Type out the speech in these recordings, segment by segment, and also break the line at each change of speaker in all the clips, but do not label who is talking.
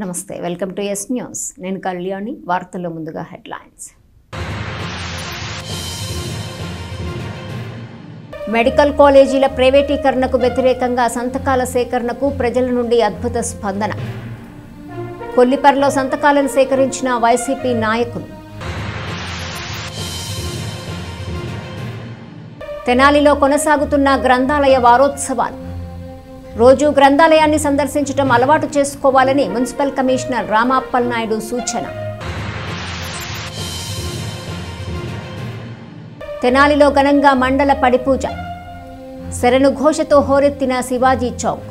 నమస్తే welcome to yes news నేను కళ్యాణి వార్తల్లో ముందుగా హెడ్లైన్స్ మెడికల్ కాలేజీల ప్రైవేటీకరణకు వ్యతిరేకంగా సంతకాల సేకరణకు ప్రజల నుండి అద్భుత స్పందన కొల్లిపర్లో సంతకాలను సేకరించిన వైసీపీ నాయకులు తెనాలిలో కొనసాగుతున్న గ్రంథాలయ వారోత్సవాలు రోజు గ్రంథాలయాన్ని సందర్శించడం అలవాటు చేసుకోవాలని మున్సిపల్ కమిషనర్ రామాప్పల్ నాయుడు సూచన తెనాలిలో ఘనంగా మండల పడిపూజ శరణు ఘోషతో హోరెత్తిన శివాజీ చౌక్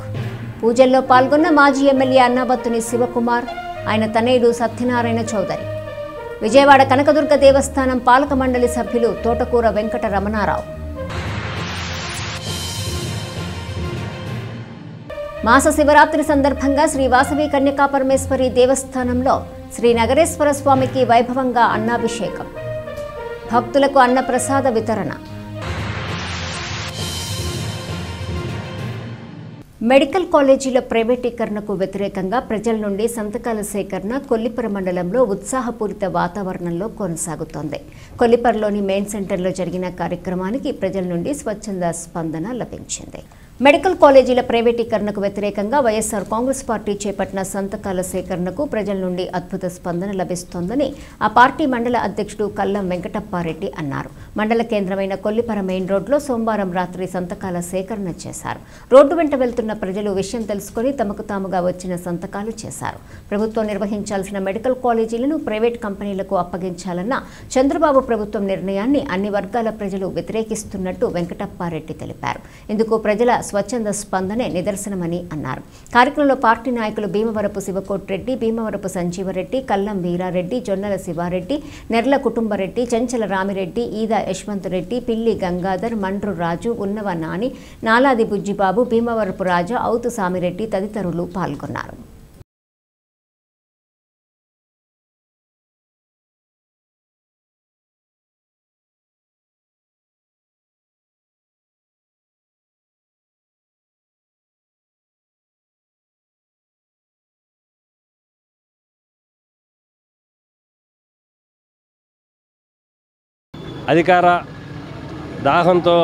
పూజల్లో పాల్గొన్న మాజీ ఎమ్మెల్యే అన్నాబత్తుని శివకుమార్ ఆయన తనయుడు సత్యనారాయణ చౌదరి విజయవాడ కనకదుర్గ దేవస్థానం పాలక మండలి సభ్యులు తోటకూర వెంకట రమణారావు మాస శివరాత్రి సందర్భంగా శ్రీ వాసవి కన్యకాపరమేశ్వరి దేవస్థానంలో శ్రీ నగరేశ్వర స్వామికి వైభవంగా అన్నాభిషేకం భక్తులకు అన్నప్రసాద వితరణ మెడికల్ కాలేజీల ప్రైవేటీకరణకు వ్యతిరేకంగా ప్రజల నుండి సంతకాల సేకరణ కొల్లిపర మండలంలో ఉత్సాహపూరిత వాతావరణంలో కొనసాగుతోంది. కొల్లిపరలోని మెయిన్ సెంటర్లో జరిగిన కార్యక్రమానికి ప్రజల నుండి స్వచ్ఛంద స్పందన లభించింది. మెడికల్ కాలేజీల ప్రైవేటీకరణకు వ్యతిరేకంగా వైఎస్ఆర్ కాంగ్రెస్ పార్టీ చేపట్టిన సంతకాల సేకరణకు ప్రజల నుండి అద్భుత స్పందన లభిస్తోందని ఆ పార్టీ మండల అధ్యక్షుడు కల్లం వెంకటప్పారెడ్డి అన్నారు. మండల కేంద్రమైన కొల్లిపర మెయిన్ రోడ్లో సోమవారం రాత్రి సంతకాల సేకరణ చేశారు. రోడ్డు వెంట వెళ్తున్న ప్రజలు విషయం తెలుసుకుని తమకు తాముగా వచ్చిన సంతకాలు చేశారు. ప్రభుత్వం నిర్వహించాల్సిన మెడికల్ కాలేజీలను ప్రైవేట్ కంపెనీలకు అప్పగించాలన్న చంద్రబాబు ప్రభుత్వం నిర్ణయాన్ని అన్ని వర్గాల ప్రజలు వ్యతిరేకిస్తున్నట్టు వెంకటప్పారెడ్డి తెలిపారు. ఇందుకు ప్రజల స్వచ్ఛంద స్పందనే నిదర్శనమని అన్నారు. కార్యక్రమంలో పార్టీ నాయకులు భీమవరపు శివకోట్రెడ్డి, భీమవరపు సంజీవరెడ్డి, కల్లం వీరారెడ్డి, జొన్నల శివారెడ్డి, నెర్ల కుటుంబరెడ్డి, చెంచల రామిరెడ్డి, ఈద యశ్వంతరెడ్డి, పిల్లి గంగాధర్, మండ్రు రాజు, ఉన్నవ నాని, నాలాది బుజ్జిబాబు, భీమవరపు రాజా, ఔతు సామిరెడ్డి తదితరులు పాల్గొన్నారు.
అధికార దాహంతో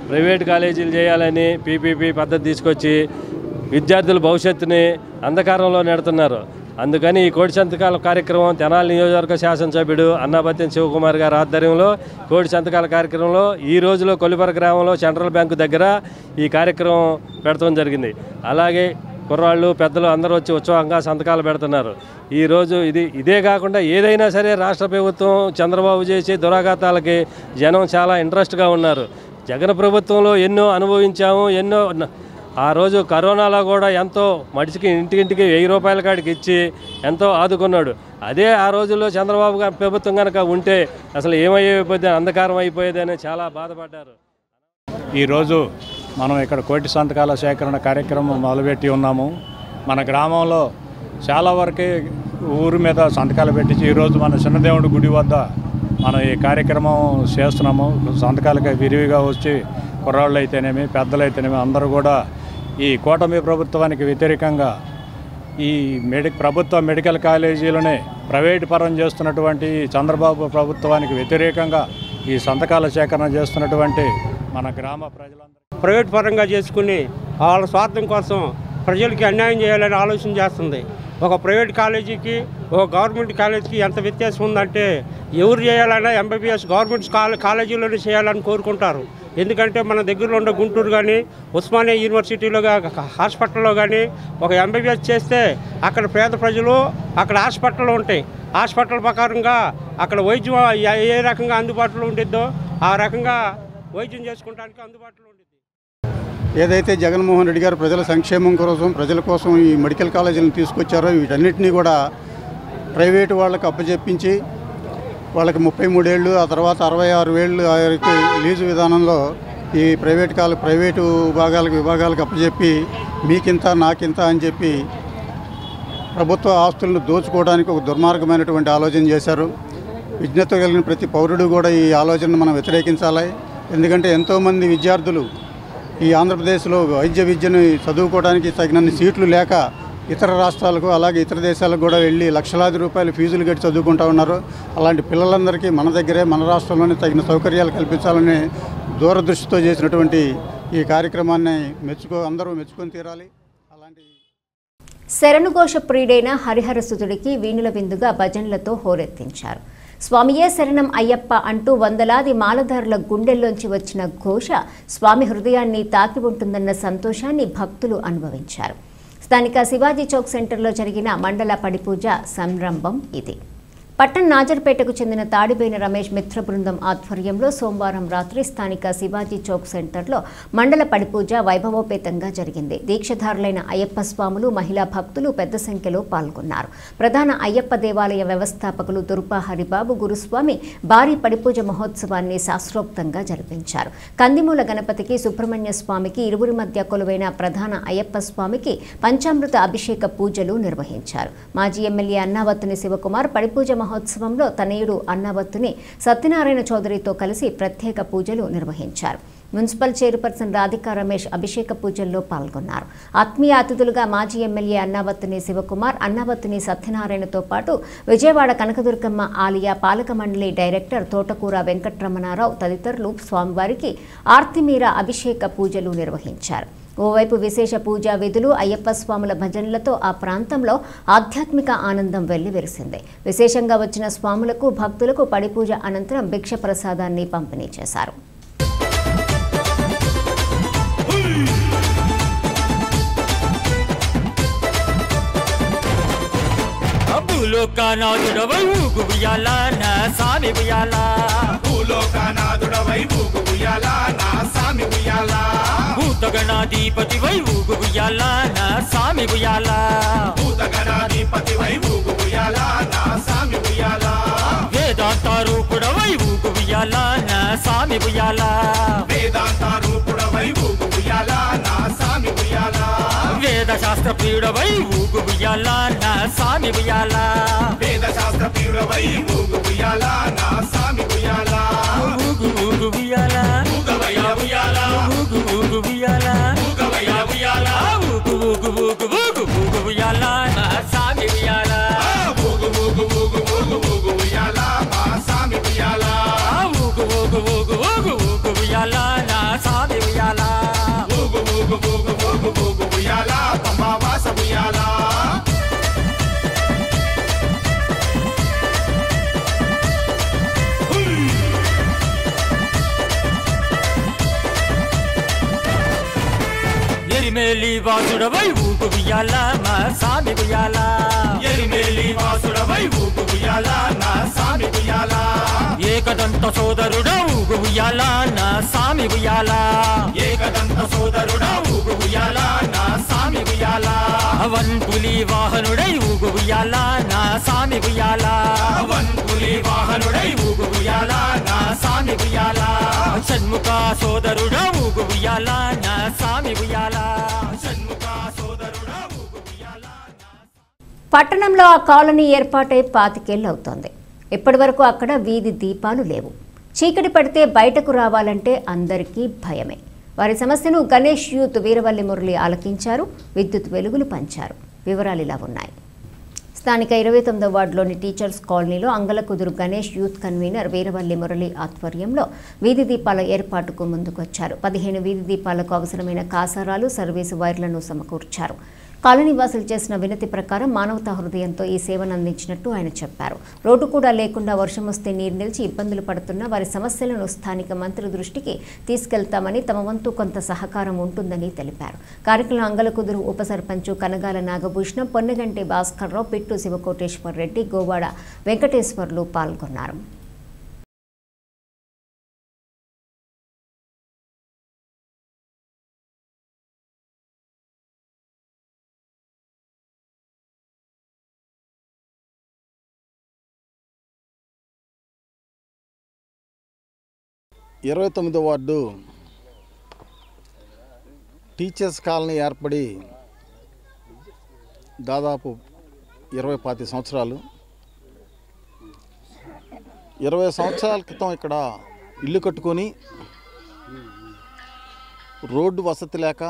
ప్రైవేట్ కాలేజీలు చేయాలని పీపీపీ పద్ధతి తీసుకొచ్చి విద్యార్థుల భవిష్యత్తుని అంధకారంలో నెడుతున్నారు. అందుకని ఈ కోటి సంతకాల కార్యక్రమం తెనాలి నియోజకవర్గ శాసనసభ్యుడు అన్నాబత్తుని శివకుమార్ గారి ఆధ్వర్యంలో కోటి సంతకాల కార్యక్రమంలో ఈ రోజులో కొల్లిపర గ్రామంలో సెంట్రల్ బ్యాంకు దగ్గర ఈ కార్యక్రమం పెడతాం జరిగింది. అలాగే కుర్రాళ్ళు పెద్దలు అందరూ వచ్చి ఉత్సవంగా సంతకాలు పెడుతున్నారు. ఈరోజు ఇదే కాకుండా ఏదైనా సరే రాష్ట్ర ప్రభుత్వం చంద్రబాబు చేసే దురాఘాతాలకి జనం చాలా ఇంట్రెస్ట్గా ఉన్నారు. జగన్ ప్రభుత్వంలో ఎన్నో అనుభవించాము, ఎన్నో ఆ రోజు కరోనాలో కూడా ఎంతో మనిషికి ఇంటింటికి 1000 రూపాయల కాడికి ఇచ్చి ఎంతో ఆదుకున్నాడు. అదే ఆ రోజుల్లో చంద్రబాబు గారి ప్రభుత్వం కనుక ఉంటే అసలు ఏమైపోయేది, అంధకారం అయిపోయేదని చాలా బాధపడ్డారు.
ఈరోజు మనం ఇక్కడ కోటి సంతకాల సేకరణ కార్యక్రమం మొదలుపెట్టి ఉన్నాము. మన గ్రామంలో చాలా వరకే ఊరి మీద సంతకాలు పెట్టించి ఈరోజు మన చిన్నదేవుడి గుడి వద్ద మనం ఈ కార్యక్రమం చేస్తున్నాము. సంతకాలకి విరివిగా వచ్చి కుర్రాళ్ళు అయితేనేమి పెద్దలు అయితేనేమి అందరూ కూడా ఈ కూటమి ప్రభుత్వానికి వ్యతిరేకంగా ఈ ప్రభుత్వ మెడికల్ కాలేజీలనే ప్రైవేటు పరం చేస్తున్నటువంటి చంద్రబాబు ప్రభుత్వానికి వ్యతిరేకంగా ఈ సంతకాల సేకరణ చేస్తున్నటువంటి మన గ్రామ ప్రజలందరూ
ప్రైవేట్ పరంగా చేసుకుని వాళ్ళ స్వార్థం కోసం ప్రజలకి అన్యాయం చేయాలని ఆలోచన చేస్తుంది. ఒక ప్రైవేట్ కాలేజీకి ఒక గవర్నమెంట్ కాలేజీకి ఎంత వ్యత్యాసం ఉందంటే ఎవరు చేయాలన్నా ఎంబీబీఎస్ గవర్నమెంట్ కాలేజీలోనే చేయాలని కోరుకుంటారు. ఎందుకంటే మన దగ్గరలో ఉన్న గుంటూరు కానీ ఉస్మానియా యూనివర్సిటీలో హాస్పిటల్లో కానీ ఒక ఎంబీబీఎస్ చేస్తే అక్కడ పేద ప్రజలు అక్కడ హాస్పిటల్లో ఉంటాయి. హాస్పిటల్ ప్రకారంగా అక్కడ వైద్యం ఏ రకంగా అందుబాటులో ఉంటుందో ఆ రకంగా వైద్యం చేసుకోవడానికి అందుబాటులో ఉంటుంది.
ఏదైతే జగన్మోహన్ రెడ్డి గారు ప్రజల సంక్షేమం కోసం ప్రజల కోసం ఈ మెడికల్ కాలేజీలను తీసుకొచ్చారో వీటన్నిటినీ కూడా ప్రైవేటు వాళ్ళకి అప్పచెప్పించి వాళ్ళకి 33 ఏళ్ళు ఆ తర్వాత 66 ఏళ్ళు లీజు విధానంలో ఈ ప్రైవేటు విభాగాలకు అప్పచెప్పి మీకింత నాకింత అని చెప్పి ప్రభుత్వ ఆస్తులను దోచుకోవడానికి ఒక దుర్మార్గమైనటువంటి ఆలోచన చేశారు. విజ్ఞత కలిగిన ప్రతి పౌరుడు కూడా ఈ ఆలోచనను మనం వ్యతిరేకించాలి. ఎందుకంటే ఎంతోమంది విద్యార్థులు ఈ ఆంధ్రప్రదేశ్లో వైద్య విద్యను చదువుకోవడానికి తగినన్ని సీట్లు లేక ఇతర రాష్ట్రాలకు అలాగే ఇతర దేశాలకు కూడా వెళ్ళి లక్షలాది రూపాయలు ఫీజులు కట్టి చదువుకుంటూ ఉన్నారు. అలాంటి పిల్లలందరికీ మన దగ్గరే మన రాష్ట్రంలోనే తగిన సౌకర్యాలు కల్పించాలని దూరదృష్టితో చేసినటువంటి ఈ కార్యక్రమాన్ని అందరూ మెచ్చుకొని తీరాలి. అలాంటి
శరణుఘోష ప్రియుడైన హరిహరసుతుడికి వీణుల విందుగా భజనలతో హోరెత్తించారు. స్వామియే శరణం అయ్యప్ప అంటూ వందలాది మాలధారుల గుండెల్లోంచి వచ్చిన ఘోష స్వామి హృదయాన్ని తాకి ఉంటుందన్న సంతోషాన్ని భక్తులు అనుభవించారు. స్థానిక శివాజీ చౌక్ సెంటర్లో జరిగిన మండల పడిపూజ సంరంభం ఇది. పట్టణ నాజర్పేటకు చెందిన తాడిబోయిన రమేష్ మిత్ర బృందం ఆధ్వర్యంలో సోమవారం రాత్రి స్థానిక శివాజీ చౌక్ సెంటర్లో మండల పడిపూజ వైభవోపేతంగా జరిగింది. దీక్షధారులైన అయ్యప్ప స్వాములు, మహిళా భక్తులు పెద్ద సంఖ్యలో పాల్గొన్నారు. ప్రధాన అయ్యప్ప దేవాలయ వ్యవస్థాపకులు దుర్పా హరిబాబు గురుస్వామి భారీ పడిపూజ మహోత్సవాన్ని శాస్త్రోక్తంగా జరిపించారు. కందిమూల గణపతికి, సుబ్రహ్మణ్య స్వామికి, ఇరువురి మధ్య కొలువైన ప్రధాన అయ్యప్ప స్వామికి పంచామృత అభిషేక పూజలు నిర్వహించారు. మాజీ ఎమ్మెల్యే అన్నావత్తుని శివకుమార్ పడిపూజ మహోత్సవంలో తనయుడు అన్నావత్తుని సత్యనారాయణ చౌదరితో కలిసి ప్రత్యేక పూజలు నిర్వహించారు. మున్సిపల్ చైర్పర్సన్ రాధికా రమేష్ అభిషేక పూజల్లో పాల్గొన్నారు. ఆత్మీయ అతిథులుగా మాజీ ఎమ్మెల్యే అన్నావత్తుని శివకుమార్, అన్నావత్తుని సత్యనారాయణతో పాటు విజయవాడ కనకదుర్గమ్మ ఆలయ పాలక మండలి డైరెక్టర్ తోటకూర వెంకటరమణారావు తదితరులు స్వామివారికి ఆర్తిమీర అభిషేక పూజలు నిర్వహించారు. ఓవైపు విశేష పూజా విధులు, అయ్యప్ప స్వాముల భజనలతో ఆ ప్రాంతంలో ఆధ్యాత్మిక ఆనందం వెల్లివిరిసింది. విశేషంగా వచ్చిన స్వాములకు, భక్తులకు పడిపూజ అనంతరం భిక్ష ప్రసాదాన్ని పంపిణీ చేశారు.
భూతగణాధిపతి వై ఊగు ఉయ్యాల నా సామి ఉయ్యాల, భూతగణాధిపతి వై ఊగు ఉయ్యాల నా సామి ఉయ్యాల, వేదాంత రూపుడవై ఊగు ఉయ్యాల నా సామి ఉయ్యాల, వేదాంత రూపుడవై ఊగు ఉయ్యాల నా సామి ఉయ్యాల, వేద శాస్త్ర ప్రియుడవై ఊగు ఉయ్యాల నా సామి ఉయ్యాల, వేద శాస్త్ర ప్రియుడవై ఊగు ఉయ్యాల నా సామి ఉయ్యాల, ఊగు ఊగు ఉయ్యాల ఊగవయ్య ఉయ్యాల, ఊగు ఊగు ఉయ్యాల ఊగవయ్య ఉయ్యాల, ఊగు ఊగు ఊగు ఊగు ఊగు ఉయ్యాల నా సామి ఉయ్యాల, ఊగు ఊగు ఊగు ఊగు ఊగు ఉయ్యాల మా సామి ఉయ్యాల, ఊగు ఊగు ఊగు ఊగు ఊగు ఉయ్యాల నా సామి ఉయ్యాల, ఊగు ఊగు ఊగు ఊగు ఊగు ఉయ్యాల పంబావాస ఉయ్యాల. ఎరిమేలి వాసుడవై ఊగు ఉయ్యాల మా సామి ఉయ్యాల, ఎరిమేలి వాసుడవై ఊగు ఉయ్యాల నా సామి ఉయ్యాల, ఏకదంత సోదరుడా ఊగు ఉయ్యాల నా సామి ఉయ్యాల, ఏకదంత సోదరుడా ఊగు ఉయ్యాల నా సామి ఉయ్యాల, వన్పులి వాహనుడై ఊగు ఉయ్యాల నా సామి ఉయ్యాల, వన్పులి వాహనుడై ఊగు ఉయ్యాల నా సామి ఉయ్యాల, షణ్ముఖ సోదరుడా ఊగు ఉయ్యాల నా సామి ఉయ్యాల, షణ్ముఖ సోదరుడా ఊగు ఉయ్యాల.
పట్టణంలో ఆ కాలనీ ఏర్పాటై 25 ఏళ్లు అవుతోంది. ఇప్పటి వరకు అక్కడ వీధి దీపాలు లేవు. చీకటి పడితే బయటకు రావాలంటే అందరికీ భయమే. వారి సమస్యను గణేష్ యూత్ వీరవల్లి మురళి ఆలకించారు, విద్యుత్ వెలుగులు పంచారు. వివరాలు ఇలా ఉన్నాయి. స్థానిక 29వ వార్డులోని టీచర్స్ కాలనీలో అంగలకుదురు గణేష్ యూత్ కన్వీనర్ వీరవల్లి మురళి ఆధ్వర్యంలో వీధి దీపాల ఏర్పాటుకు ముందుకొచ్చారు. 15 వీధి దీపాలకు అవసరమైన కాసారాలు, సర్వీసు వైర్లను సమకూర్చారు. కాలనీ వాసులు చేసిన వినతి ప్రకారం మానవతా హృదయంతో ఈ సేవను అందించినట్టు ఆయన చెప్పారు. రోడ్డు కూడా లేకుండా వర్షం వస్తే నీరు నిలిచి ఇబ్బందులు పడుతున్న వారి సమస్యలను స్థానిక మంత్రి దృష్టికి తీసుకెళ్తామని, తమ వంతు కొంత సహకారం ఉంటుందని తెలిపారు. కార్యక్రమంలో అంగలకుదురు ఉప సర్పంచ్ కనగాల నాగభూషణం, పొన్నగంటి భాస్కర్రావు, పిట్టు శివకోటేశ్వర్ రెడ్డి, గోవాడ వెంకటేశ్వర్లు పాల్గొన్నారు.
ఇరవై 29వ వార్డు టీచర్స్ కాలనీ ఏర్పడి దాదాపు 20-25 సంవత్సరాలు. 20 సంవత్సరాల క్రితం ఇక్కడ ఇల్లు కట్టుకొని రోడ్డు వసతి లేక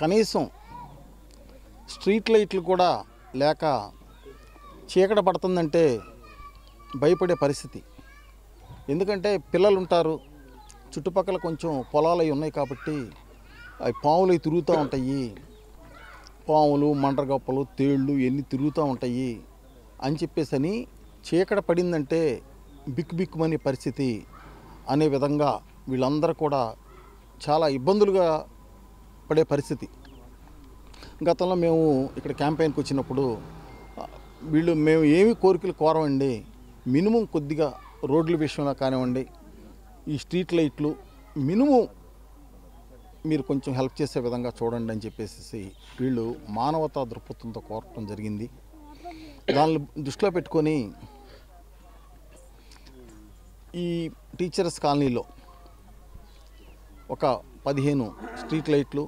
కనీసం స్ట్రీట్ లైట్లు కూడా లేక చీకట పడుతుందంటే భయపడే పరిస్థితి. ఎందుకంటే పిల్లలు ఉంటారు, చుట్టుపక్కల కొంచెం పొలాలు అవి ఉన్నాయి కాబట్టి అవి పాములు అవి తిరుగుతూ ఉంటాయి, పాములు మండ్రగప్పలు తేళ్ళు ఇవన్నీ తిరుగుతూ ఉంటాయి అని చెప్పేసి చీకట పడిందంటే బిక్కుమనే పరిస్థితి అనే విధంగా వీళ్ళందరూ కూడా చాలా ఇబ్బందులుగా పడే పరిస్థితి. గతంలో మేము ఇక్కడ క్యాంపెయిన్కి వచ్చినప్పుడు మేము ఏమి కోరికలు కోరమండి, మినిమం కొద్దిగా రోడ్ల విషయంలో కానివ్వండి, ఈ స్ట్రీట్ లైట్లు మినిమం మీరు కొంచెం హెల్ప్ చేసే విధంగా చూడండి అని చెప్పేసి వీళ్ళు మానవతా దృక్పథంతో కోరటం జరిగింది. దాన్ని దృష్టిలో పెట్టుకొని ఈ టీచర్స్ కాలనీలో ఒక 15 స్ట్రీట్ లైట్లు,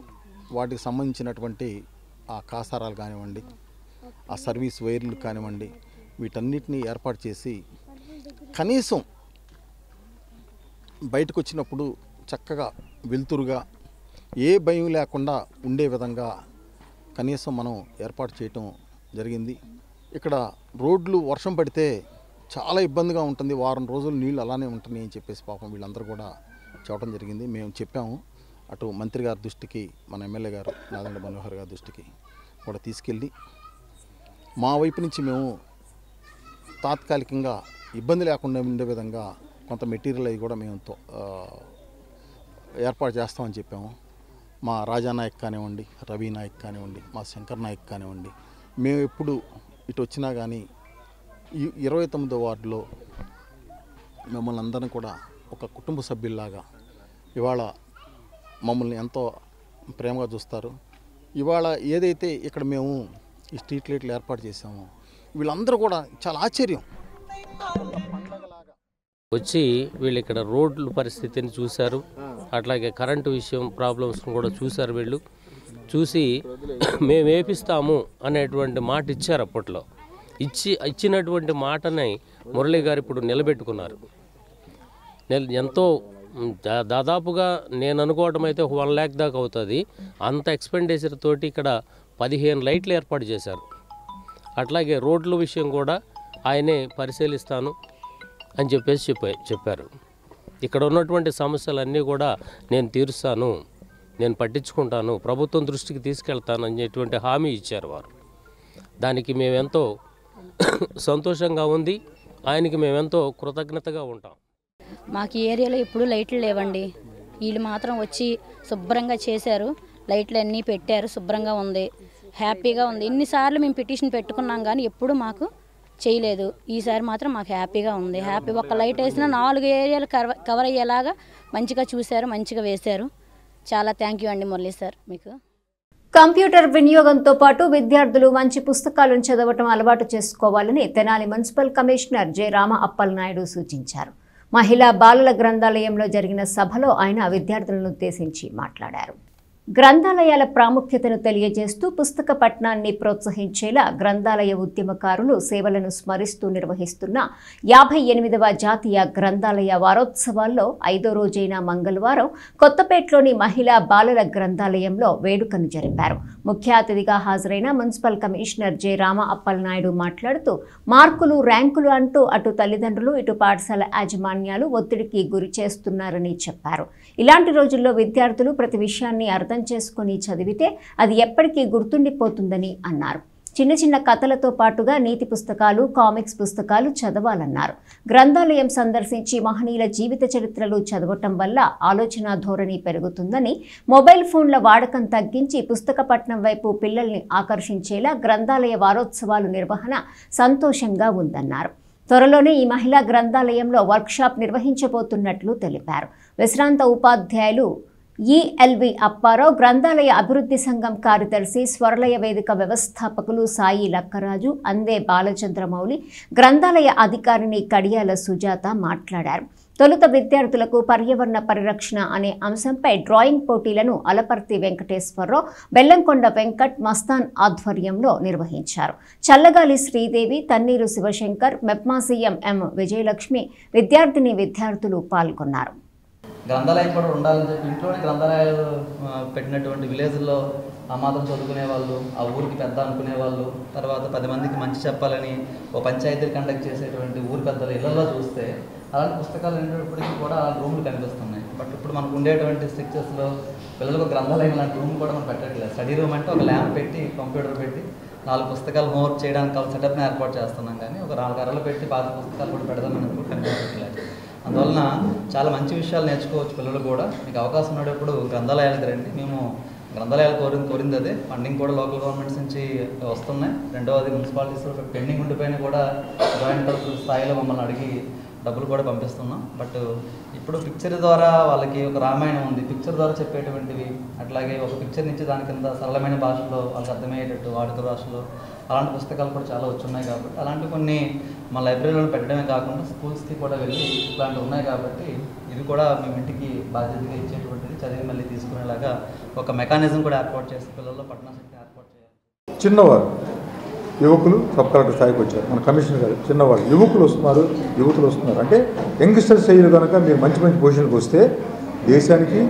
వాటికి సంబంధించినటువంటి ఆ కాసారాలు కానివ్వండి, ఆ సర్వీస్ వైర్లు కానివ్వండి, వీటన్నిటిని ఏర్పాటు చేసి కనీసం బయటకు వచ్చినప్పుడు చక్కగా వెలుతురుగా ఏ భయం లేకుండా ఉండే విధంగా కనీసం మనం ఏర్పాటు చేయటం జరిగింది. ఇక్కడ రోడ్లు వర్షం పడితే చాలా ఇబ్బందిగా ఉంటుంది, వారం రోజులు నీళ్ళు అలానే ఉంటున్నాయి అని చెప్పేసి పాపం వీళ్ళందరూ కూడా చెప్పడం జరిగింది. మేము చెప్పాము, అటు మంత్రి గారి దృష్టికి, మన ఎమ్మెల్యే గారు నాదెండ్ల మనోహర్ గారి దృష్టికి కూడా తీసుకెళ్ళి మా వైపు నుంచి మేము తాత్కాలికంగా ఇబ్బంది లేకుండా ఉండే విధంగా కొంత మెటీరియల్ అవి కూడా మేము ఏర్పాటు చేస్తామని చెప్పాము. మా రాజా నాయక్ కానివ్వండి, రవి నాయక్ కానివ్వండి, మా శంకర్ నాయక్ కానివ్వండి, మేము ఎప్పుడు ఇటు వచ్చినా కానీ ఈ 29వ వార్డులో మమ్మల్ని అందరినీ కూడా ఒక కుటుంబ సభ్యుల్లాగా ఇవాళ మమ్మల్ని ఎంతో ప్రేమగా చూస్తారు. ఇవాళ ఏదైతే ఇక్కడ మేము ఈ స్ట్రీట్ లైట్లు ఏర్పాటు చేసామో వీళ్ళందరూ కూడా చాలా ఆశ్చర్యం.
వచ్చి వీళ్ళు ఇక్కడ రోడ్ల పరిస్థితిని చూశారు, అట్లాగే కరెంటు విషయం ప్రాబ్లమ్స్ని కూడా చూశారు. వీళ్ళు చూసి మేము వేపిస్తాము అనేటువంటి మాట ఇచ్చారు. అప్పట్లో ఇచ్చినటువంటి మాటని మురళి గారు ఇప్పుడు నిలబెట్టుకున్నారు. ఎంతో దాదాపుగా నేను అనుకోవడం అయితే 1 lakh దాకా అవుతుంది. అంత ఎక్స్పెండిచర్ తోటి ఇక్కడ 15 లైట్లు ఏర్పాటు చేశారు. అట్లాగే రోడ్ల విషయం కూడా ఆయనే పరిశీలిస్తాను అని చెప్పేసి చెప్పారు. ఇక్కడ ఉన్నటువంటి సమస్యలన్నీ కూడా నేను తీరుస్తాను, నేను పట్టించుకుంటాను, ప్రభుత్వం దృష్టికి తీసుకెళ్తాను అనేటువంటి హామీ ఇచ్చారు వారు. దానికి మేమెంతో సంతోషంగా ఉంది, ఆయనకి మేమెంతో కృతజ్ఞతగా ఉంటాం.
మాకు ఈ ఏరియాలో ఎప్పుడు లైట్లు లేవండి, వీళ్ళు మాత్రం వచ్చి శుభ్రంగా చేశారు, లైట్లు అన్నీ పెట్టారు, శుభ్రంగా ఉంది, హ్యాపీగా ఉంది. ఇన్నిసార్లు మేము పిటిషన్ పెట్టుకున్నాం కానీ ఎప్పుడు మాకు చేయలేదు. ఈసారి మాత్రం మాకు హ్యాపీగా ఉంది. ఒక్క లైట్ వేసినా 4 ఏరియాలు కవర్ అయ్యేలాగా మంచిగా చూశారు, మంచిగా వేశారు. చాలా థ్యాంక్ యూ అండి మురళీ సార్ మీకు.
కంప్యూటర్ వినియోగంతో పాటు విద్యార్థులు మంచి పుస్తకాలను చదవటం అలవాటు చేసుకోవాలని Tenali municipal commissioner J Rama Appalanaidu సూచించారు. మహిళా బాలల గ్రంథాలయంలో జరిగిన సభలో ఆయన విద్యార్థులను ఉద్దేశించి మాట్లాడారు. గ్రంథాలయాల ప్రాముఖ్యతను తెలియజేస్తూ పుస్తక పఠనాన్ని ప్రోత్సహించేలా గ్రంథాలయ ఉద్యమకారులు సేవలను స్మరిస్తూ నిర్వహిస్తున్న 58వ జాతీయ గ్రంథాలయ వారోత్సవాల్లో 5వ రోజైన మంగళవారం కొత్తపేటలోని మహిళా బాలల గ్రంథాలయంలో వేడుకను జరిపారు. ముఖ్య అతిథిగా హాజరైన municipal commissioner J Rama Appalanaidu మాట్లాడుతూ మార్కులు, ర్యాంకులు అంటూ అటు తల్లిదండ్రులు, ఇటు పాఠశాల యాజమాన్యాలు ఒత్తిడికి గురి చేస్తున్నారని చెప్పారు. ఇలాంటి రోజుల్లో విద్యార్థులు ప్రతి విషయాన్ని అర్థం చేసుకుని చదివితే అది ఎప్పటికీ గుర్తుండిపోతుందని అన్నారు. చిన్న చిన్న కథలతో పాటుగా నీతి పుస్తకాలు, కామిక్స్ పుస్తకాలు చదవాలన్నారు. గ్రంథాలయం సందర్శించి మహనీయుల జీవిత చరిత్రలు చదవటం వల్ల ఆలోచన ధోరణి పెరుగుతుందని, మొబైల్ ఫోన్ల వాడకం తగ్గించి పుస్తక పఠనం వైపు పిల్లల్ని ఆకర్షించేలా గ్రంథాలయ వారోత్సవాలు నిర్వహణ సంతోషంగా ఉందన్నారు. త్వరలోనే ఈ మహిళా గ్రంథాలయంలో వర్క్షాప్ నిర్వహించబోతున్నట్లు తెలిపారు. విశ్రాంత ఉపాధ్యాయులు ఈఎల్వి అప్పారావు, గ్రంథాలయ అభివృద్ధి సంఘం కార్యదర్శి, స్వరలయ వేదిక వ్యవస్థాపకులు సాయి లక్కరాజు, అందే బాలచంద్రమౌళి, గ్రంథాలయ అధికారిని కడియాల సుజాత మాట్లాడారు. తొలుత విద్యార్థులకు పర్యావరణ పరిరక్షణ అనే అంశంపై డ్రాయింగ్ పోటీలను అలపర్తి వెంకటేశ్వరరావు, బెల్లంకొండ వెంకట్, మస్తాన్ ఆధ్వర్యంలో నిర్వహించారు. చల్లగాలి శ్రీదేవి, తన్నీరు శివశంకర్, మెప్మా సీఎం ఎం విజయలక్ష్మి, విద్యార్థులు పాల్గొన్నారు.
గ్రంథాలయం కూడా ఉండాలని చెప్పి ఇంట్లోనే గ్రంథాలయాలు పెట్టినటువంటి విలేజ్లో ఆ మాత్రం చదువుకునే వాళ్ళు, ఆ ఊరికి పెద్ద అనుకునే వాళ్ళు, తర్వాత 10 మందికి మంచి చెప్పాలని ఓ పంచాయతీలు కండక్ట్ చేసేటువంటి ఊరి పెద్దలు ఇళ్లలో చూస్తే అలాంటి పుస్తకాలు ఉండేటప్పటికీ కూడా రూములు కనిపిస్తున్నాయి. బట్ ఇప్పుడు మనకు ఉండేటువంటి స్ట్రక్చర్స్లో పిల్లలకు గ్రంథాలయం లాంటి రూమ్ కూడా మనం పెట్టట్లేదు. స్టడీ రూమ్ అంటే ఒక ల్యాంప్ పెట్టి, కంప్యూటర్ పెట్టి 4 పుస్తకాలు హోంవర్క్ చేయడానికి కావాలి సెటప్ని ఏర్పాటు చేస్తున్నాం. కానీ ఒక 4 అరలు పెట్టి 5 పుస్తకాలు కూడా పెడదామని కూడా కనిపించట్లేదు. అందువలన చాలా మంచి విషయాలు నేర్చుకోవచ్చు పిల్లలు కూడా. మీకు అవకాశం ఉన్నప్పుడు గ్రంథాలయాలకు రండి. మేము గ్రంథాలయాలు కోరింది అదే. ఫండింగ్ కూడా లోకల్ గవర్నమెంట్స్ నుంచి వస్తున్నాయి. రెండవది మున్సిపాలిటీస్లో పెండింగ్ ఉండిపోయినా కూడా జాయింట్ కలెక్టర్ స్థాయిలో మమ్మల్ని అడిగి డబ్బులు కూడా పంపిస్తున్నాం. బట్ ఇప్పుడు పిక్చర్ ద్వారా వాళ్ళకి ఒక రామాయణం ఉంది, పిక్చర్ ద్వారా చెప్పేటువంటివి, అట్లాగే ఒక పిక్చర్ నుంచి దాని కింద సరళమైన భాషలో వాళ్ళకి అర్థమయ్యేటట్టు వాడుక భాషలో అలాంటి పుస్తకాలు కూడా చాలా వచ్చున్నాయి. కాబట్టి అలాంటి కొన్ని మా లైబ్రరీలో పెట్టడమే కాకుండా స్కూల్స్కి కూడా వెళ్ళి ఇట్లాంటివి ఉన్నాయి. కాబట్టి ఇది కూడా మేము ఇంటికి బాధ్యతగా ఇచ్చేటువంటిది, చదివి మళ్ళీ తీసుకునేలాగా ఒక మెకానిజం కూడా ఏర్పాటు చేసి పిల్లల్లో పట్టణ శక్తి ఏర్పాటు చేయాలి.
చిన్నవారు యువకులు సబ్ కలెక్టర్ స్థాయికి వచ్చారు. మన కమిషనర్ గారు చిన్నవాళ్ళు యువకులు వస్తున్నారు అంటే యంగ్స్టర్స్ అయ్యారు కనుక మీరు మంచి పొజిషన్కి వస్తే దేశానికి,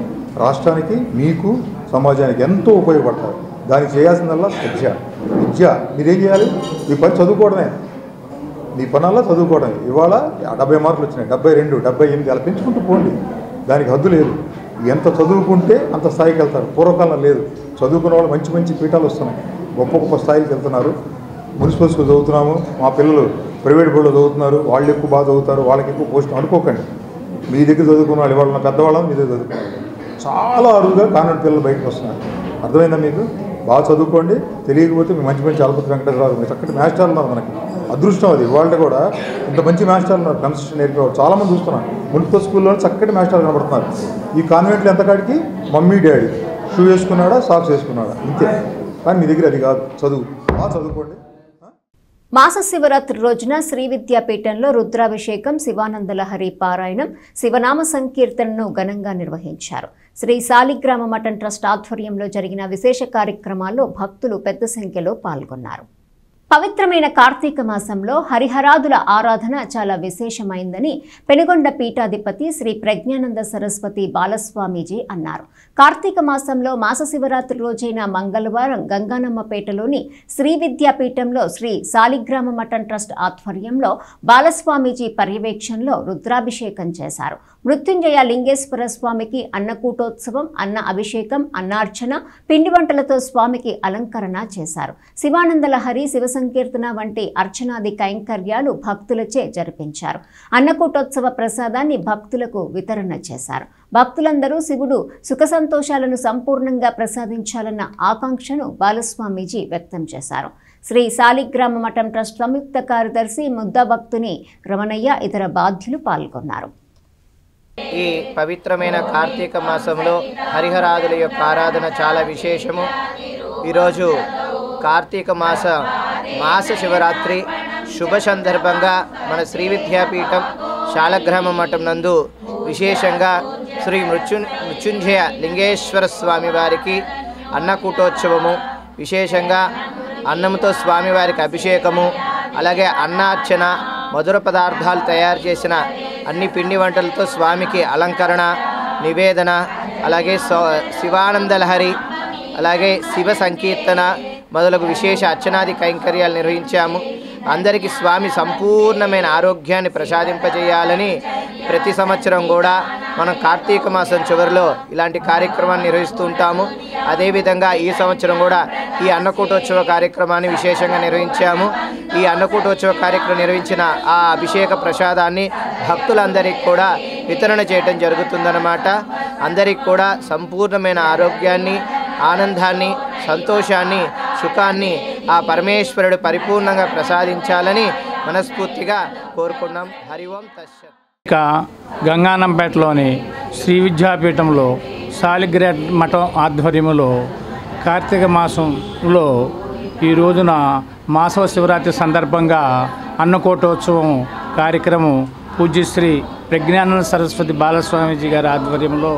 రాష్ట్రానికి, మీకు, సమాజానికి ఎంతో ఉపయోగపడతారు. దానికి చేయాల్సిందల్లా విద్య. మీరేం చేయాలి? మీ పని చదువుకోవడమే. మీ పనల్లా చదువుకోవడమే. ఇవాళ 70 మార్కులు వచ్చినాయి, 72, 78 అలా పెంచుకుంటూ పోండి. దానికి హద్దు లేదు. ఎంత చదువుకుంటే అంత స్థాయికి వెళ్తారు. పూర్వకాలం లేదు. చదువుకున్న వాళ్ళు మంచి పీఠాలు వస్తున్నాయి, గొప్ప స్థాయికి వెళ్తున్నారు. మున్సిపల్ స్కూల్ చదువుతున్నాము, మా పిల్లలు ప్రైవేట్ బోర్డులో చదువుతున్నారు, వాళ్ళు ఎక్కువ బాగా చదువుతారు, వాళ్ళకి ఎక్కువ పోస్ట్ అనుకోకండి. మీ దగ్గర చదువుకున్న వాళ్ళు ఇవాళ పెద్దవాళ్ళం మీ దగ్గర చదువుకున్నారు. చాలా అరువుగా కాన్వెంట్ పిల్లలు బయటకు వస్తున్నారు. అర్థమైందా మీకు? బాగా చదువుకోండి. తెలియకపోతే మీ మంచి చలపతి వెంకటేశ్వరరావు మీరు చక్కటి మాస్టర్లు ఉన్నారు. మనకి అదృష్టం అది. వాళ్ళు కూడా ఇంత మంచి మాస్టర్లు ఉన్నారు. కన్స్ట్రక్షన్ నేర్పేవాళ్ళు చాలామంది చూస్తున్నాను. మున్సిపల్ స్కూల్లో చక్కటి మాస్టర్లు కనబడుతున్నారు. ఈ కాన్వెంట్లో ఎంత కాడికి మమ్మీ డాడీ షూ వేసుకున్నాడా, సాక్స్ వేసుకున్నాడా, ఇంతే. కానీ మీ దగ్గర అది కాదు. బాగా చదువుకోండి.
మాస శివరాత్రి రోజున శ్రీ విద్యాపీఠంలో రుద్రాభిషేకం, శివానందలహరి పారాయణం, శివనామ సంకీర్తనను ఘనంగా నిర్వహించారు. శ్రీ సాలిగ్రామ మఠం ట్రస్ట్ ఆధ్వర్యంలో జరిగిన విశేష కార్యక్రమాల్లో భక్తులు పెద్ద సంఖ్యలో పాల్గొన్నారు. పవిత్రమైన కార్తీక మాసంలో హరిహరాదుల ఆరాధన చాలా విశేషమైందని పెనుగొండ పీఠాధిపతి శ్రీ ప్రజ్ఞానంద సరస్వతి బాలస్వామీజీ అన్నారు. కార్తీక మాసంలో మాస శివరాత్రి రోజైన మంగళవారం గంగానమ్మపేటలోని శ్రీ విద్యాపీఠంలో శ్రీ సాలిగ్రామ మఠం ట్రస్ట్ ఆధ్వర్యంలో బాలస్వామీజీ పర్యవేక్షణలో రుద్రాభిషేకం చేశారు. మృత్యుంజయ లింగేశ్వర స్వామికి అన్నకూటోత్సవం, అన్న అభిషేకం, అన్నార్చన, పిండి వంటలతో స్వామికి అలంకరణ చేశారు. శివానందలహరి, శివ సంకీర్తన వంటి అర్చనాది కైంకర్యాలు భక్తులచే జరిపించారు. అన్నకూటోత్సవ ప్రసాదాన్ని భక్తులకు వితరణ చేశారు. భక్తులందరూ శివుడు సుఖ సంతోషాలను సంపూర్ణంగా ప్రసాదించాలన్న ఆకాంక్షను బాలస్వామీజీ వ్యక్తం చేశారు. శ్రీ సాలిగ్రామ మఠం ట్రస్ట్ సంయుక్త కార్యదర్శి ముద్దాభక్తుని రమణయ్య ఇతర బాధ్యులు పాల్గొన్నారు.
ఈ పవిత్రమైన కార్తీక మాసంలో హరిహరాదుల యొక్క ఆరాధన చాలా విశేషము. ఈరోజు కార్తీక మాస శివరాత్రి శుభ సందర్భంగా మన శ్రీ విద్యాపీఠం శాలగ్రామ మఠం నందు విశేషంగా శ్రీ మృత్యుంజయ లింగేశ్వర స్వామి వారికి అన్నకూటోత్సవము, విశేషంగా అన్నంతో స్వామివారికి అభిషేకము, అలాగే అన్నార్చన, మధుర పదార్థాలు తయారు చేసిన అన్ని పిండి వంటలతో స్వామికి అలంకరణ, నివేదన, అలాగే శివానందలహరి, అలాగే శివ సంకీర్తన మొదలగు విశేష అర్చనాది కైంకర్యాలు నిర్వహించాము. అందరికీ స్వామి సంపూర్ణమైన ఆరోగ్యాన్ని ప్రసాదింపజేయాలని ప్రతి సంవత్సరం కూడా మనం కార్తీక మాసం చివరిలో ఇలాంటి కార్యక్రమాన్ని నిర్వహిస్తూ ఉంటాము. అదేవిధంగా ఈ సంవత్సరం కూడా ఈ అన్నకూటోత్సవ కార్యక్రమాన్ని విశేషంగా నిర్వహించాము. ఈ అన్నకూటోత్సవ కార్యక్రమం నిర్వహించిన ఆ అభిషేక ప్రసాదాన్ని భక్తులందరికీ కూడా వితరణ చేయడం జరుగుతుందన్నమాట. అందరికీ కూడా సంపూర్ణమైన ఆరోగ్యాన్ని, ఆనందాన్ని, సంతోషాన్ని, సుఖాన్ని ఆ పరమేశ్వరుడు పరిపూర్ణంగా ప్రసాదించాలని మనస్ఫూర్తిగా కోరుకున్నాం. హరి ఓం తస్సత్.
ఇక గంగానంపేటలోని శ్రీ విద్యాపీఠంలో సాలిగ్రామ మఠం ఆధ్వర్యంలో కార్తీక మాసంలో ఈ రోజున మాసవ శివరాత్రి సందర్భంగా అన్నకూటోత్సవం కార్యక్రమం పూజ్యశ్రీ ప్రజ్ఞానంద సరస్వతి బాలస్వామీజీ గారి ఆధ్వర్యంలో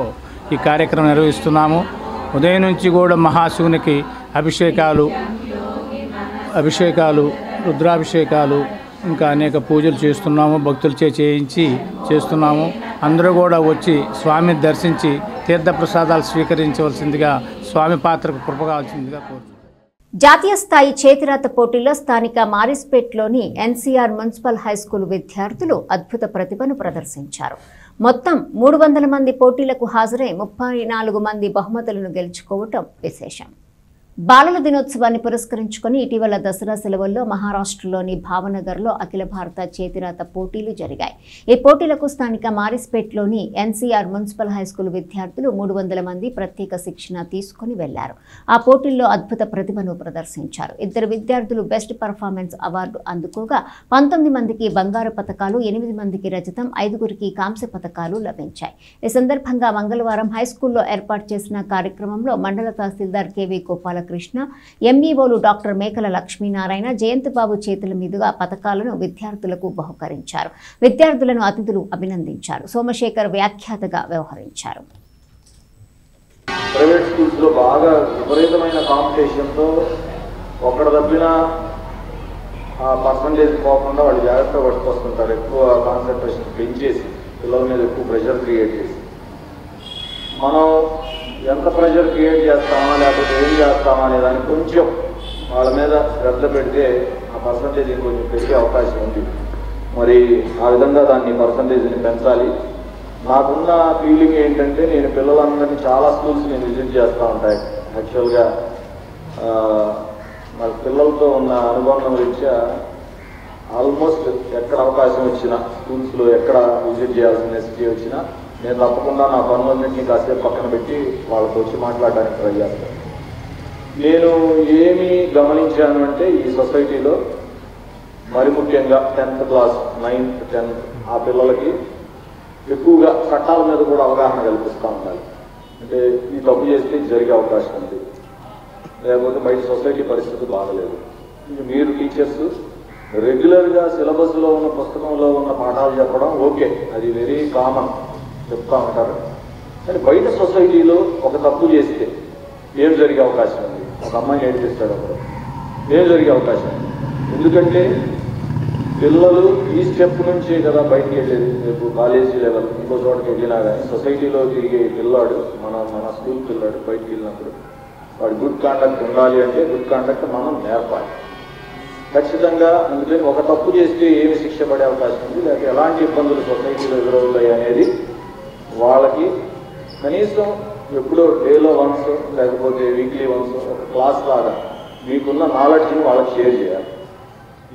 ఈ కార్యక్రమం నిర్వహిస్తున్నాము. ఉదయం నుంచి కూడా మహాశివునికి అభిషేకాలు, రుద్రాభిషేకాలు, ఇంకా అనేక పూజలు చేస్తున్నాము. భక్తులచే చేస్తున్నాము.
అందరూ కూడా వచ్చి స్వామిని దర్శించి తీర్థప్రసాదాలు స్వీకరించవలసిందిగా స్వామి పాత్రకు కృపగాల్సిందిగా కోరుతున్నాను.
జాతీయ స్థాయి చేతిరాత పోటీల్లో స్థానిక మారిస్పేట్లోని ఎన్సీఆర్ మున్సిపల్ హైస్కూల్ విద్యార్థులు అద్భుత ప్రతిభను ప్రదర్శించారు. మొత్తం 300 మంది పోటీలకు హాజరై 34 మంది బహుమతులను గెలుచుకోవటం విశేషం. బాలల దినోత్సవాన్ని పురస్కరించుకొని ఇటీవల దసరా సెలవుల్లో మహారాష్ట్రలోని భావనగర్లో అఖిల భారత చేతిరాత పోటీలు జరిగాయి. ఈ పోటీలకు స్థానిక మారిస్పేట్లోని ఎన్సీఆర్ మున్సిపల్ హైస్కూల్ విద్యార్థులు 300 మంది ప్రత్యేక శిక్షణ తీసుకుని వెళ్లారు. ఆ పోటీల్లో అద్భుత ప్రతిభను ప్రదర్శించారు. 2 విద్యార్థులు బెస్ట్ పర్ఫార్మెన్స్ అవార్డు అందుకోగా 19 మందికి బంగారు పతకాలు, 8 మందికి రజతం, 5గురికి కాంస్య పతకాలు లభించాయి. ఈ సందర్భంగా మంగళవారం హైస్కూల్లో ఏర్పాటు చేసిన కార్యక్రమంలో మండల తహసీల్దార్ కేవీ గోపాల కృష్ణ, ఎంఈఓలు డాక్టర్ మేకల లక్ష్మీనారాయణ, జయంతిబాబు చేతుల మీదుగా పతకాలను విద్యార్థులకు బహుకరించారు. విద్యార్థులను అతిథులు అభినందించారు. సోమశేఖర్ వ్యాఖ్యాతగా వ్యవహరించారు.
ప్రైవేట్ స్కూల్స్లో బాగా విపరీతమైన కాంపిటీషన్తో ఒక్కడ తప్పిన పర్సంటేజ్ పోకుండా వాళ్ళు జాగ్రత్తగా పట్టుకొస్తుంటారు. ఎక్కువ కాన్సన్ట్రేషన్ పెంచేసి పిల్లల మీద ఎక్కువ ప్రెషర్ క్రియేట్ చేసి మనం ఎంత ప్రెషర్ క్రియేట్ చేస్తామా లేకపోతే ఏం చేస్తామా అనే దాన్ని కొంచెం వాళ్ళ మీద శ్రద్ధ పెడితే ఆ పర్సంటేజ్ కొంచెం పెరిగే అవకాశం ఉంది. మరి ఆ విధంగా దాన్ని పర్సంటేజ్ని పెంచాలి. నాకున్న ఫీలింగ్ ఏంటంటే నేను పిల్లలందరినీ చాలా స్కూల్స్ నేను విజిట్ చేస్తూ ఉంటాయి. యాక్చువల్గా మరి పిల్లలతో ఉన్న అనుబంధం రీత్యా ఆల్మోస్ట్ ఎక్కడ అవకాశం వచ్చినా స్కూల్స్లో ఎక్కడ విజిట్ చేయాల్సిన నెసిటీ వచ్చినా నేను తప్పకుండా నా పనులన్నింటినీ కాసేపు పక్కన పెట్టి వాళ్ళతో వచ్చి మాట్లాడడానికి ట్రై చేస్తాను. నేను ఏమి గమనించాను అంటే ఈ సొసైటీలో మరి ముఖ్యంగా 10th క్లాస్ 9th 10th ఆ పిల్లలకి ఎక్కువగా చట్టాల మీద కూడా అవగాహన కల్పిస్తూ ఉండాలి. అంటే ఈ తప్పు చేస్తే జరిగే అవకాశం ఉంది, లేకపోతే బయట సొసైటీ పరిస్థితి బాగలేదు. మీరు టీచర్స్ రెగ్యులర్గా సిలబస్లో ఉన్న పుస్తకంలో ఉన్న పాఠాలు చెప్పడం ఓకే, అది వెరీ కామన్ చెప్తా ఉంటారు. కానీ బయట సొసైటీలో ఒక తప్పు చేస్తే ఏం జరిగే అవకాశం ఉంది? ఒక అమ్మాయిని ఏడిపిస్తాడు అప్పుడు ఏం జరిగే అవకాశం ఉంది? ఎందుకంటే పిల్లలు ఈ స్టెప్ నుంచే కదా బయటికి వెళ్ళేది. రేపు కాలేజీ లెవెల్ ఇంకో చోటకి వెళ్ళినా కానీ సొసైటీలో తిరిగే పిల్లాడు మన స్కూల్ పిల్లాడు బయటికి వెళ్ళినప్పుడు వాడు గుడ్ కాండక్ట్ ఉండాలి అంటే గుడ్ కాండక్ట్ మనం నేర్పాలి ఖచ్చితంగా. అందుకని ఒక తప్పు చేస్తే ఏమి శిక్ష పడే అవకాశం ఉంది, లేకపోతే ఎలాంటి ఇబ్బందులు సొసైటీలో ఎదురవుతాయి అనేది వాళ్ళకి కనీసం ఎప్పుడో డేలో వన్స్ లేకపోతే వీక్లీ వన్స్ ఒక క్లాస్ లాగా మీకున్న నాలెడ్జ్ని వాళ్ళకి షేర్ చేయాలి.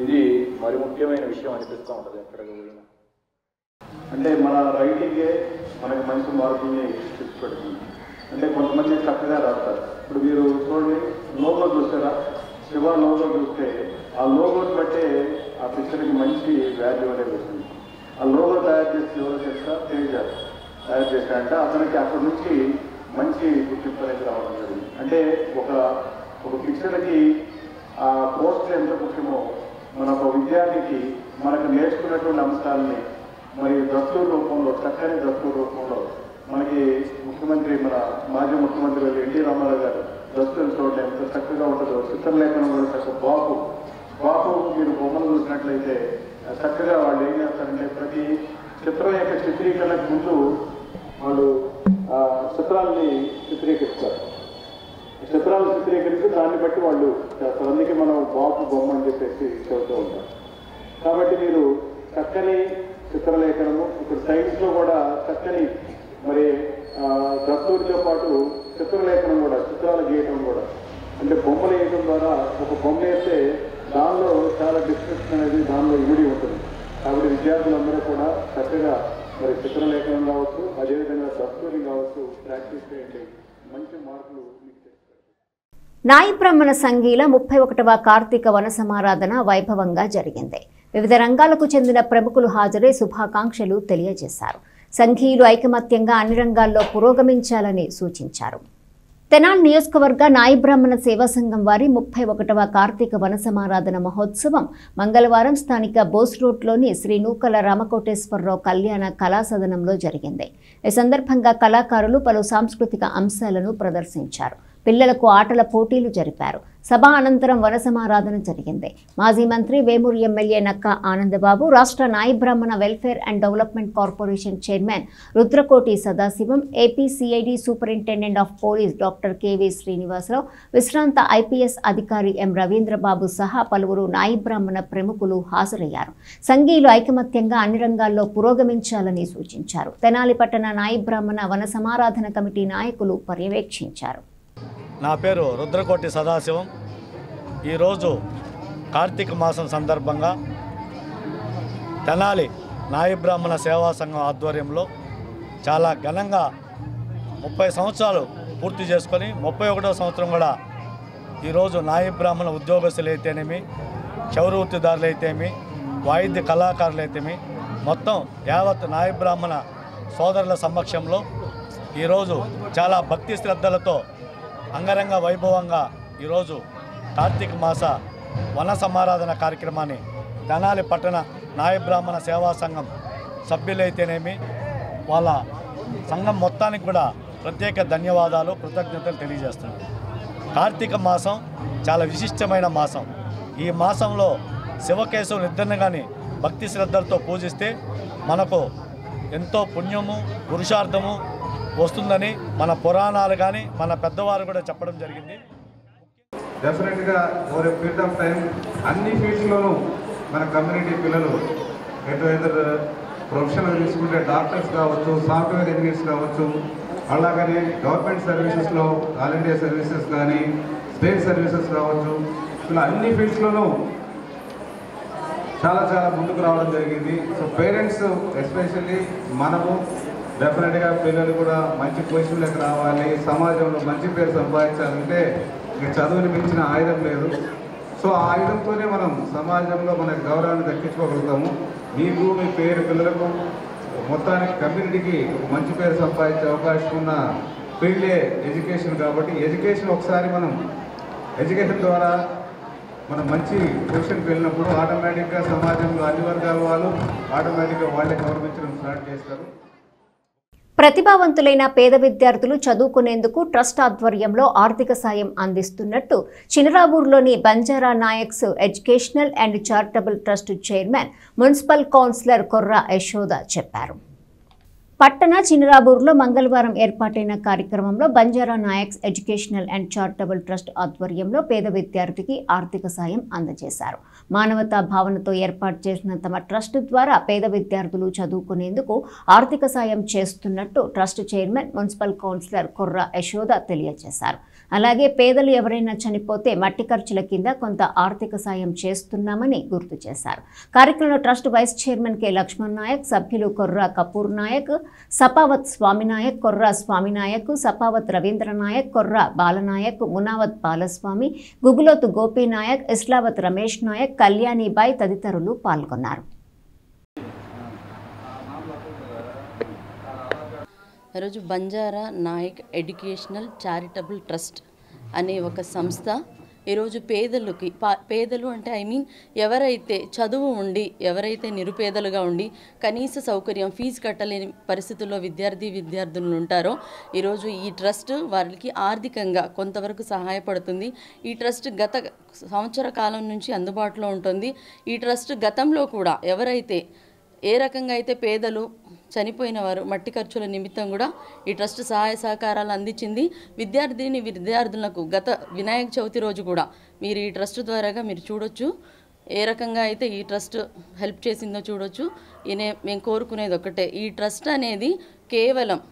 ఇది మరి ముఖ్యమైన విషయం అనిపిస్తూ ఉంటుంది ఎక్కడికి పోయినా.
అంటే మన రైటింగే మనకి మంచి మార్కుల్ని తెచ్చిపెడుతుంది. అంటే కొంతమంది చక్కగా రాస్తారు. ఇప్పుడు మీరు చూడండి, లోగో చూసారా? శివ లోగో చూస్తే ఆ లోగోని బట్టే ఆ పిక్చర్కి మంచి వాల్యూ అనేది వస్తుంది. ఆ లోగో తయారు చేసి ఎవరో చేస్తా తేజ తయారు చేశారంటే అతనికి అక్కడి నుంచి మంచి గుర్తింపు అనేది రావడం జరిగింది. అంటే ఒక పిక్చర్కి ఆ పోస్ట్ ఎంత ముఖ్యమో మన ఒక విద్యార్థికి మనకు నేర్చుకున్నటువంటి అంశాలని మరి దస్తూరు రూపంలో, చక్కని దస్తూరు రూపంలో మనకి ముఖ్యమంత్రి మన మాజీ ముఖ్యమంత్రి ఎన్టీ రామారావు గారు దస్తూరు చూడడం ఎంత చక్కగా ఉంటుందో, చిత్రలేఖనం కూడా చక్కగా బాపు మీరు బొమ్మలు చూసినట్లయితే చక్కగా వాళ్ళు ఏం చేస్తారంటే ప్రతి చిత్రం యొక్క చిత్రీకరణకు ముందు వాళ్ళు చిత్రాలని చిత్రీకరిస్తారు. చిత్రాలు చిత్రీకరించి దాన్ని బట్టి వాళ్ళు చేస్తారు. అందుకే మనం బాపు బొమ్మ అని చెప్పేసి చెబుతూ ఉంటాం. కాబట్టి మీరు చక్కని చిత్రలేఖనము, ఇప్పుడు సైన్స్లో కూడా చక్కని మరి దస్తూరితో పాటు చిత్రలేఖనం కూడా, చిత్రాలు గీయటం కూడా, అంటే బొమ్మలు వేయటం ద్వారా ఒక బొమ్మ వేస్తే దానిలో చాలా డిస్క్రిప్షన్ అనేది దానిలో ఇమిడి ఉంటుంది. కాబట్టి విద్యార్థులందరూ కూడా చక్కగా మరి చిత్రలేఖనం కావచ్చు, అదేవిధంగా దస్తూరి కావచ్చు ప్రాక్టీస్ చేయండి, మంచి మార్కులు మీకు తెస్తారు.
నాయి బ్రాహ్మణ సంఘీల 31వ కార్తీక వన సమారాధన వైభవంగా జరిగింది. వివిధ రంగాలకు చెందిన ప్రముఖులు హాజరై శుభాకాంక్షలు తెలియజేశారు. సంఘీయులు ఐకమత్యంగా అన్ని రంగాల్లో పురోగమించాలని సూచించారు. తెనాలి నియోజకవర్గ నాయి బ్రాహ్మణ సేవా సంఘం వారి 31వ కార్తీక వన సమారాధన మహోత్సవం మంగళవారం స్థానిక బోస్ రోడ్లోని శ్రీ నూకల రామకోటేశ్వరరావు కళ్యాణ కళాసదనంలో జరిగింది. ఈ సందర్భంగా కళాకారులు పలు సాంస్కృతిక అంశాలను ప్రదర్శించారు. పిల్లలకు ఆటల పోటీలు జరిపారు. సభ అనంతరం వన సమారాధన జరిగింది. మాజీ మంత్రి వేమూరు ఎమ్మెల్యే నక్కా ఆనందబాబు, రాష్ట్ర నాయి బ్రాహ్మణ welfare and development corporation chairman Rudrakoti Sadasivam, APCID superintendent of police doctor KV Srinivasarao, విశ్రాంత ఐపీఎస్ అధికారి ఎం రవీంద్రబాబు సహా పలువురు నాయి బ్రాహ్మణ ప్రముఖులు హాజరయ్యారు. సంఘీయులు ఐకమత్యంగా అన్ని రంగాల్లో పురోగమించాలని సూచించారు. తెనాలి పట్టణ నాయి బ్రాహ్మణ వన సమారాధన కమిటీ నాయకులు పర్యవేక్షించారు.
నా పేరు రుద్రకోటి సదాశివం. ఈరోజు కార్తీక మాసం సందర్భంగా తెనాలి నాయి బ్రాహ్మణ సేవా సంఘం ఆధ్వర్యంలో చాలా ఘనంగా 30 సంవత్సరాలు పూర్తి చేసుకొని 31వ సంవత్సరం కూడా ఈరోజు నాయి బ్రాహ్మణ ఉద్యోగస్తులు అయితేనేమి, క్షౌర వృత్తిదారులు అయితేమి, వాయిద్య కళాకారులు అయితేమి, మొత్తం యావత్ నాయి బ్రాహ్మణ సోదరుల సమక్షంలో ఈరోజు చాలా భక్తి శ్రద్ధలతో అంగరంగ వైభవంగా ఈరోజు కార్తీక మాస వన సమారాధన కార్యక్రమాన్ని తెనాలి పట్టణ నాయ బ్రాహ్మణ సేవా సంఘం సభ్యులైతేనేమి వాళ్ళ సంఘం మొత్తానికి కూడా ప్రత్యేక ధన్యవాదాలు, కృతజ్ఞతలు తెలియజేస్తున్నాను. కార్తీక మాసం చాలా విశిష్టమైన మాసం. ఈ మాసంలో శివకేశవులు ఇద్దరిని కానీ భక్తి శ్రద్ధలతో పూజిస్తే మనకు ఎంతో పుణ్యము, పురుషార్థము వస్తుందని మన పురాణాలు కానీ మన పెద్దవారు కూడా చెప్పడం జరిగింది.
డెఫినెట్గా over a period of time అన్ని ఫీల్డ్స్లోనూ మన కమ్యూనిటీ పిల్లలు ఎదురు ప్రొఫెషనల్ తీసుకుంటే డాక్టర్స్ కావచ్చు, సాఫ్ట్వేర్ ఇంజనీర్స్ కావచ్చు, అలాగనే గవర్నమెంట్ సర్వీసెస్లో ఆల్ ఇండియా సర్వీసెస్ కానీ స్టేట్ సర్వీసెస్ కావచ్చు, ఇలా అన్ని ఫీల్డ్స్లోనూ చాలా చాలా ముందుకు రావడం జరిగింది. సో పేరెంట్స్ ఎస్పెషల్లీ మనము డెఫినెట్గా పిల్లలు కూడా మంచి పొజిషన్లోకి రావాలి, సమాజంలో మంచి పేరు సంపాదించాలంటే ఇక చదువుని మించిన ఆయుధం లేదు. సో ఆ ఆయుధంతోనే మనం సమాజంలో మన గౌరవాన్ని దక్కించుకోగలుగుతాము. మీకు మీ పేరు పిల్లలకు మొత్తానికి కమ్యూనిటీకి మంచి పేరు సంపాదించే అవకాశం ఉన్న ఫీల్డే ఎడ్యుకేషన్. కాబట్టి ఎడ్యుకేషన్ ఒకసారి మనం ఎడ్యుకేషన్ ద్వారా మనం మంచి పొజిషన్కి వెళ్ళినప్పుడు ఆటోమేటిక్గా సమాజంలో అన్ని వర్గాల వాళ్ళు ఆటోమేటిక్గా వాళ్ళే గౌరవించడం స్టార్ట్ చేస్తారు.
ప్రతిభావంతులైన పేద విద్యార్థులు చదువుకునేందుకు ట్రస్ట్ ఆధ్వర్యంలో ఆర్థిక సాయం అందిస్తున్నట్టు చినరాబూరులోని Banjara Nayaks educational and charitable trust chairman municipal councillor Korra Yashoda చెప్పారు. పట్టణ చినరాబూరులో మంగళవారం ఏర్పాటైన కార్యక్రమంలో Banjara Nayaks educational and charitable trust ఆధ్వర్యంలో పేద విద్యార్థికి ఆర్థిక సాయం అందజేశారు. మానవతా భావనతో ఏర్పాటు చేసిన తమ ట్రస్ట్ ద్వారా పేద విద్యార్థులు చదువుకునేందుకు ఆర్థిక సాయం చేస్తున్నట్టు trust chairman municipal councillor Korra Yashoda తెలియజేశారు. అలాగే పేదలు ఎవరైనా చనిపోతే మట్టి ఖర్చుల కింద కొంత ఆర్థిక సాయం చేస్తున్నామని గుర్తు చేశారు. కార్యక్రమంలో trust vice chairman K Lakshman Naik, సభ్యులు కొర్రా కపూర్ నాయక్, సపావత్ స్వామినాయక్, కొర్రా స్వామినాయక్, సపావత్ రవీంద్ర నాయక్, కొర్రా బాలనాయక్, మునావత్ బాలస్వామి, గుగులోతు గోపీనాయక్, ఇస్లావత్ రమేష్ నాయక్, కళ్యాణిబాయ్ తదితరులు పాల్గొన్నారు.
ఈరోజు Banjara Naik educational charitable trust అనే ఒక సంస్థ ఈరోజు పేదలు అంటే ఎవరైతే చదువు ఉండి ఎవరైతే నిరుపేదలుగా ఉండి కనీస సౌకర్యం ఫీజు కట్టలేని పరిస్థితుల్లో విద్యార్థులు ఉంటారో ఈరోజు ఈ ట్రస్ట్ వారికి ఆర్థికంగా కొంతవరకు సహాయపడుతుంది. ఈ ట్రస్ట్ గత సంవత్సర కాలం నుంచి అందుబాటులో ఉంటుంది. ఈ ట్రస్ట్ గతంలో కూడా ఎవరైతే ఏ రకంగా అయితే పేదలు చనిపోయిన వారు మట్టి ఖర్చుల నిమిత్తం కూడా ఈ ట్రస్ట్ సహాయ సహకారాలు అందించింది. విద్యార్థులకు గత వినాయక చవితి రోజు కూడా మీరు ఈ ట్రస్ట్ ద్వారాగా మీరు చూడొచ్చు ఏ రకంగా అయితే ఈ ట్రస్ట్ హెల్ప్ చేసిందో చూడొచ్చు. మేము కోరుకునేది ఒకటే, ఈ ట్రస్ట్ అనేది కేవలం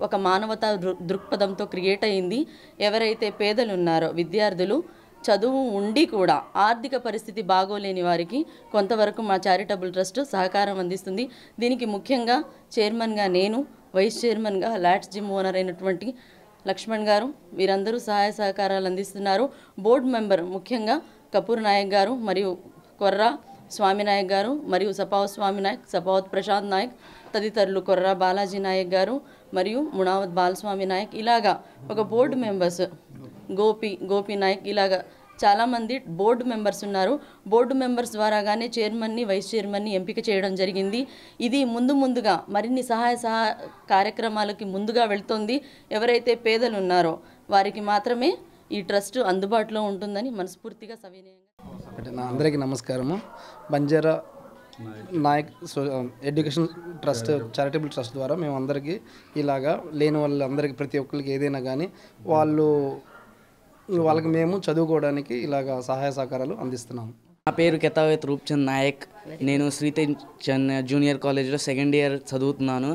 ఒక మానవతా దృక్పథంతో క్రియేట్ అయింది. ఎవరైతే పేదలు ఉన్నారో విద్యార్థులు చదువు ఉండి కూడా ఆర్థిక పరిస్థితి బాగోలేని వారికి కొంతవరకు మా చారిటబుల్ ట్రస్ట్ సహకారం అందిస్తుంది. దీనికి ముఖ్యంగా చైర్మన్గా నేను, వైస్ చైర్మన్గా లాట్స్ జిమ్ ఓనర్ అయినటువంటి లక్ష్మణ్ గారు వీరందరూ సహాయ సహకారాలు అందిస్తున్నారు. బోర్డు మెంబర్ ముఖ్యంగా కపూర్ నాయక్ గారు మరియు కొర్రా స్వామినాయక్ గారు మరియు సపావత్ స్వామినాయక్, సపావత్ ప్రశాంత్ నాయక్ తదితరులు, కొర్రా బాలాజీ నాయక్ గారు మరియు మునావత్ బాలస్వామి నాయక్, ఇలాగా ఒక బోర్డు మెంబర్స్ గోపి నాయక్, ఇలాగా చాలామంది బోర్డు మెంబర్స్ ఉన్నారు. బోర్డు మెంబర్స్ ద్వారాగానే చైర్మన్ని, వైస్ చైర్మన్ని ఎంపిక చేయడం జరిగింది. ఇది ముందుగా మరిన్ని సహాయ కార్యక్రమాలకి ముందుగా వెళ్తుంది. ఎవరైతే పేదలు ఉన్నారో వారికి మాత్రమే ఈ ట్రస్ట్ అందుబాటులో ఉంటుందని మనస్ఫూర్తిగా సవినయంగా
అందరికీ నమస్కారము. Banjara Naik education trust charitable trust ద్వారా మేము అందరికీ ఇలాగా లేని వాళ్ళందరికీ ప్రతి ఒక్కరికి ఏదైనా కానీ వాళ్ళకి మేము చదువుకోవడానికి ఇలాగా సహాయ సహకారాలు అందిస్తున్నాము.
నా పేరు కెతావేత్ రూప్చంద్ నాయక్. నేను శ్రీతేజ్ జూనియర్ కాలేజ్లో సెకండ్ ఇయర్ చదువుతున్నాను.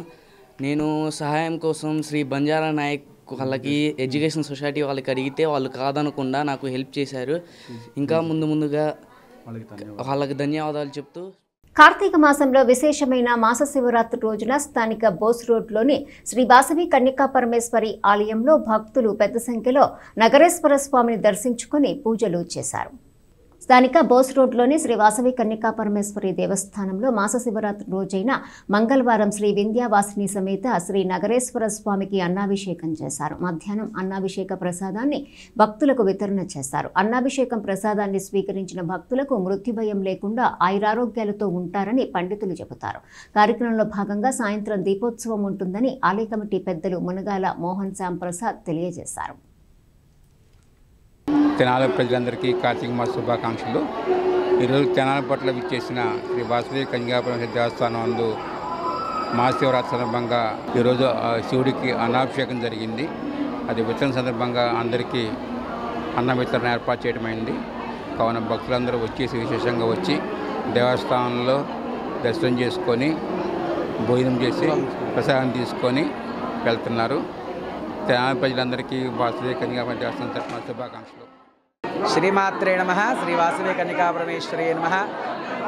నేను సహాయం కోసం శ్రీ బంజారా నాయక్ వాళ్ళకి ఎడ్యుకేషన్ సొసైటీ వాళ్ళకి అడిగితే వాళ్ళు కాదనకుండా నాకు హెల్ప్ చేశారు. ఇంకా ముందుగా వాళ్ళకి ధన్యవాదాలు చెప్తూ
కార్తీక మాసంలో విశేషమైన మాస శివరాత్రి రోజున స్థానిక బోస్ రోడ్లోని శ్రీ వాసవి కన్యకా పరమేశ్వరి ఆలయంలో భక్తులు పెద్ద సంఖ్యలో నగరేశ్వర స్వామిని దర్శించుకొని పూజలు చేశారు. స్థానిక బోస్ రోడ్లోని శ్రీ వాసవి కన్యకా పరమేశ్వరి దేవస్థానంలో మాస శివరాత్రి రోజైన మంగళవారం శ్రీ వింధ్యావాసిని సమేత శ్రీ నగరేశ్వర స్వామికి అన్నాభిషేకం చేశారు. మధ్యాహ్నం అన్నాభిషేక ప్రసాదాన్ని భక్తులకు వితరణ చేశారు. అన్నాభిషేకం ప్రసాదాన్ని స్వీకరించిన భక్తులకు మృత్యుభయం లేకుండా ఆయురారోగ్యాలతో ఉంటారని పండితులు చెబుతారు. కార్యక్రమంలో భాగంగా సాయంత్రం దీపోత్సవం ఉంటుందని ఆలయ కమిటీ పెద్దలు మునగాల మోహన్ శ్యామ్ ప్రసాద్ తెలియజేశారు.
తెనాలి ప్రజలందరికీ కార్తీక మాస శుభాకాంక్షలు. ఈరోజు తెనాలి పట్ల విచ్చేసిన శ్రీ వాసవి కన్యకా పరమేశ్వరి దేవస్థానం నందు మహాశివరాత్రి సందర్భంగా ఈరోజు శివుడికి అన్నాభిషేకం జరిగింది. అది వితరణ సందర్భంగా అందరికీ అన్న వితరణ ఏర్పాటు చేయడమైంది. కావున భక్తులందరూ వచ్చేసి విశేషంగా వచ్చి దేవస్థానంలో దర్శనం చేసుకొని భోజనం చేసి ప్రసాదం తీసుకొని వెళ్తున్నారు. తెనాలి ప్రజలందరికీ వాసవి కన్యకా పరమేశ్వరి దేవస్థానం తరఫున శుభాకాంక్షలు.
శ్రీమాత్రే నమః. శ్రీ వాసవి కన్యకా పరమేశ్వరి నమః.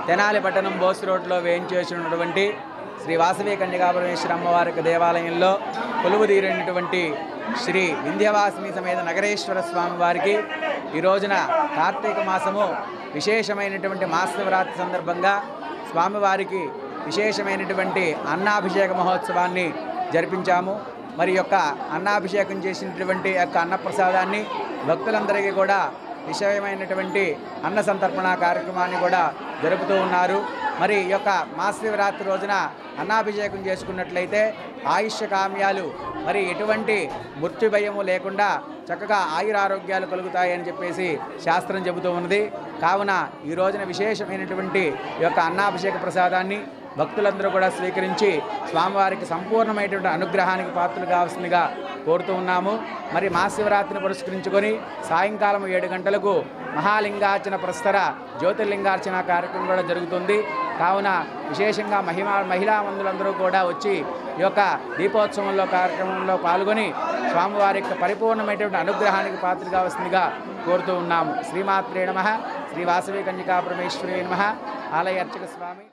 తెనాలి పట్టణం బోస్ రోడ్లో వేయించేసినటువంటి శ్రీ వాసవి కన్యకా పరమేశ్వరి అమ్మవారి దేవాలయంలో కొలువు తీరినటువంటి శ్రీ వింధ్యవాసిని సమేత నగరేశ్వర స్వామి వారికి ఈ రోజున కార్తీక మాసము విశేషమైనటువంటి మహాశివరాత్రి సందర్భంగా స్వామివారికి విశేషమైనటువంటి అన్నాభిషేక మహోత్సవాన్ని జరిపించాము. మరి యొక్క అన్నాభిషేకం చేసినటువంటి యొక్క అన్నప్రసాదాన్ని భక్తులందరికీ కూడా విషయమైనటువంటి అన్న సంతర్పణ కార్యక్రమాన్ని కూడా జరుపుతూ ఉన్నారు. మరి ఈ యొక్క మహాశివరాత్రి రోజున అన్నాభిషేకం చేసుకున్నట్లయితే ఆయుష్య కామ్యాలు మరి ఎటువంటి మృత్యు భయము లేకుండా చక్కగా ఆయురారోగ్యాలు కలుగుతాయని చెప్పేసి శాస్త్రం చెబుతూ ఉన్నది. కావున ఈ రోజున విశేషమైనటువంటి ఈ యొక్క అన్నాభిషేక ప్రసాదాన్ని భక్తులందరూ కూడా స్వీకరించి స్వామివారికి సంపూర్ణమైనటువంటి అనుగ్రహానికి పాత్రలు కావాల్సిందిగా కోరుతూ ఉన్నాము. మరి మహాశివరాత్రిని పురస్కరించుకొని సాయంకాలం 7 గంటలకు మహాలింగార్చన ప్రస్తర జ్యోతిర్లింగార్చన కార్యక్రమం కూడా జరుగుతుంది. కావున విశేషంగా మహిళా మందులందరూ కూడా వచ్చి ఈ యొక్క దీపోత్సవంలో కార్యక్రమంలో పాల్గొని స్వామివారి యొక్క పరిపూర్ణమైనటువంటి అనుగ్రహానికి పాత్రలు కావాల్సిందిగా కోరుతూ ఉన్నాము. శ్రీమాత్రే నమః. శ్రీ వాసవి కన్యకా పరమేశ్వరి నమః. ఆలయ అర్చక స్వామి.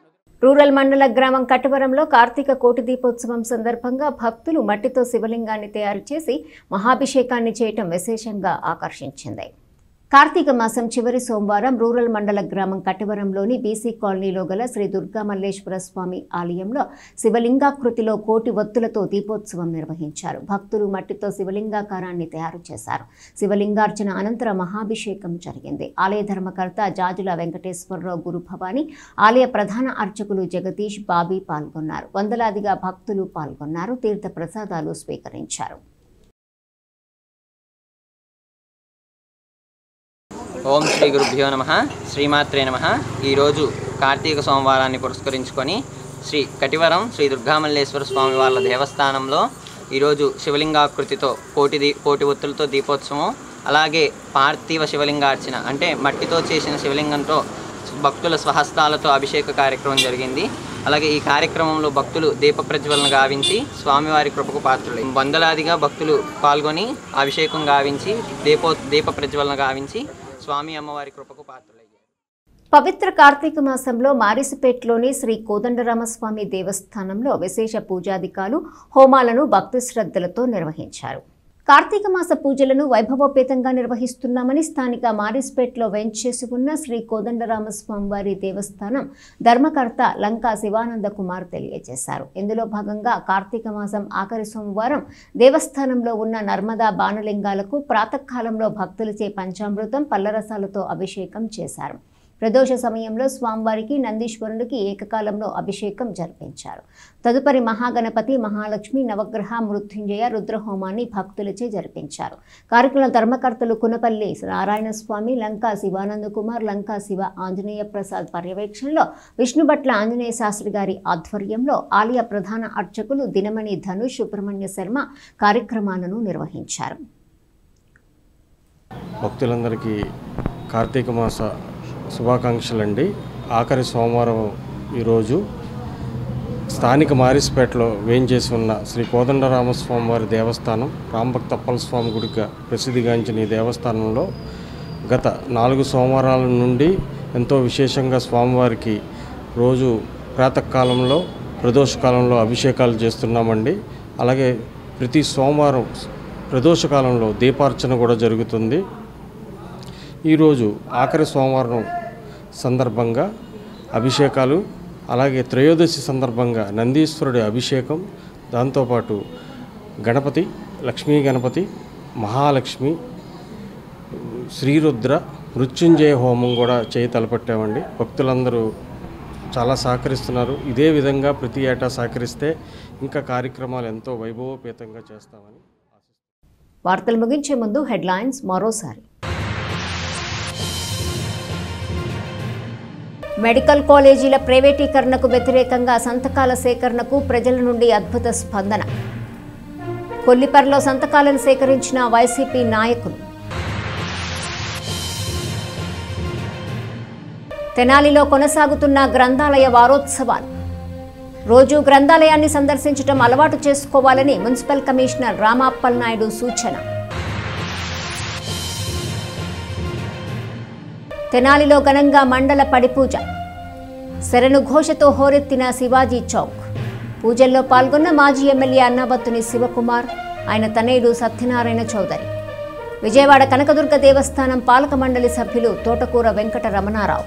రూరల్ మండల గ్రామం కట్టవరంలో కార్తీక కోటి దీపోత్సవం సందర్భంగా భక్తులు మట్టితో శివలింగాన్ని తయారు చేసి మహాభిషేకాన్ని చేయటం విశేషంగా ఆకర్షించింది. కార్తీక మాసం చివరి సోమవారం రూరల్ మండల గ్రామం కట్టవరంలోని బీసీ కాలనీలో గల శ్రీ దుర్గా మల్లేశ్వర స్వామి ఆలయంలో శివలింగాకృతిలో కోటి ఒత్తులతో దీపోత్సవం నిర్వహించారు. భక్తులు మట్టితో శివలింగాకారాన్ని తయారు చేశారు. శివలింగార్చన అనంతరం మహాభిషేకం జరిగింది. ఆలయ ధర్మకర్త జాజుల వెంకటేశ్వరరావు గురుభవాని, ఆలయ ప్రధాన అర్చకులు జగదీష్ బాబీ పాల్గొన్నారు. వందలాదిగా భక్తులు పాల్గొన్నారు. తీర్థ ప్రసాదాలు స్వీకరించారు.
ఓం శ్రీ గురుభ్యో నమః. శ్రీమాత్రే నమః. ఈరోజు కార్తీక సోమవారాన్ని పురస్కరించుకొని శ్రీ కటివరం శ్రీ దుర్గామల్లేశ్వర స్వామి వాళ్ళ దేవస్థానంలో ఈరోజు శివలింగాకృతితో కోటి ఒత్తులతో దీపోత్సవం, అలాగే పార్థివ శివలింగార్చన అంటే మట్టితో చేసిన శివలింగంతో భక్తుల స్వహస్తాలతో అభిషేక కార్యక్రమం జరిగింది. అలాగే ఈ కార్యక్రమంలో భక్తులు దీప ప్రజ్వలన గావించి స్వామివారి కృపకు పాత్రులు వందలాదిగా భక్తులు పాల్గొని అభిషేకం గావించి దీప ప్రజ్వలన గావించి స్వామి అమ్మవారి కృపకు పాత్రులయ్యారు.
పవిత్ర కార్తీక మాసంలో మారిసిపేట్లోని శ్రీ కోదండరామస్వామి దేవస్థానంలో విశేష పూజాధికాలు హోమాలను భక్తి శ్రద్ధలతో నిర్వహించారు. కార్తీక మాస పూజలను వైభవోపేతంగా నిర్వహిస్తున్నామని స్థానిక మారిస్పేట్లో వెంచేసి ఉన్న శ్రీ కోదండరామస్వామి వారి దేవస్థానం ధర్మకర్త లంకా శివానంద కుమార్ తెలియజేశారు. ఇందులో భాగంగా కార్తీక మాసం ఆఖరి సోమవారం దేవస్థానంలో ఉన్న నర్మదా బాణలింగాలకు ప్రాతకాలంలో భక్తులచే పంచామృతం పల్లరసాలతో అభిషేకం చేశారు. ప్రదోష సమయంలో స్వామివారికి నందీశ్వరుడికి ఏకకాలంలో అభిషేకం జరిపించారు. తదుపరి మహాగణపతి, మహాలక్ష్మి, నవగ్రహ, మృత్యుంజయ, రుద్రహోమాన్ని భక్తులచే జరిపించారు. కార్యక్రమ ధర్మకర్తలు కునపల్లి నారాయణ స్వామి, లంకా శివానంద కుమార్, లంకా శివ ఆంజనేయ ప్రసాద్ పర్యవేక్షణలో విష్ణుభట్ల ఆంజనేయ శాస్త్రి గారి ఆధ్వర్యంలో ఆలయ ప్రధాన అర్చకులు దినమణి ధనుష్, సుబ్రహ్మణ్య శర్మ కార్యక్రమాలను నిర్వహించారు.
భక్తులందరికీ కార్తీక మాస శుభాకాంక్షలండి. ఆఖరి సోమవారం ఈరోజు స్థానిక మారిస్పేటలో వేయించేసి ఉన్న శ్రీ కోదండరామస్వామివారి దేవస్థానం, రామభక్త అప్పల స్వామి గుడిగా ప్రసిద్ధిగాంచిన ఈ దేవస్థానంలో గత 4 సోమవారాల నుండి ఎంతో విశేషంగా స్వామివారికి రోజు ప్రాతకాలంలో, ప్రదోషకాలంలో అభిషేకాలు చేస్తున్నామండి. అలాగే ప్రతి సోమవారం ప్రదోషకాలంలో దీపార్చన కూడా జరుగుతుంది. ఈరోజు ఆఖరి సోమవారం సందర్భంగా అభిషేకాలు, అలాగే త్రయోదశి సందర్భంగా నందీశ్వరుడి అభిషేకం, దాంతోపాటు గణపతి, లక్ష్మీ గణపతి, మహాలక్ష్మి, శ్రీరుద్ర, మృత్యుంజయ హోమం కూడా చేయి తలపెట్టామండి. భక్తులందరూ చాలా సహకరిస్తున్నారు. ఇదే విధంగా ప్రతి ఏటా సహకరిస్తే ఇంకా కార్యక్రమాలు ఎంతో వైభవోపేతంగా చేస్తామని
వార్తలు ముగించే ముందు హెడ్లైన్స్ మరోసారి. మెడికల్ కాలేజీల ప్రైవేటీకరణకు వ్యతిరేకంగా సంతకాల సేకరణకు ప్రజల నుండి అద్భుత స్పందన. కొల్లిపర్లో సంతకాలను సేకరించిన వైసీపీ నాయకులు. తెనాలిలో కొనసాగుతున్న గ్రంథాలయ వారోత్సవాలు. రోజు గ్రంథాలయాన్ని సందర్శించడం అలవాటు చేసుకోవాలని మున్సిపల్ కమిషనర్ రామాప్పల్ నాయుడు సూచన. తెనాలిలో ఘనంగా మండల పడిపూజ. శరణు ఘోషతో హోరెత్తిన శివాజీ చౌక్. పూజల్లో పాల్గొన్న మాజీ ఎమ్మెల్యే అన్నాబత్తుని శివకుమార్, ఆయన తనయుడు సత్యనారాయణ చౌదరి. విజయవాడ కనకదుర్గ దేవస్థానం పాలక మండలి సభ్యులు తోటకూర వెంకట రమణారావు.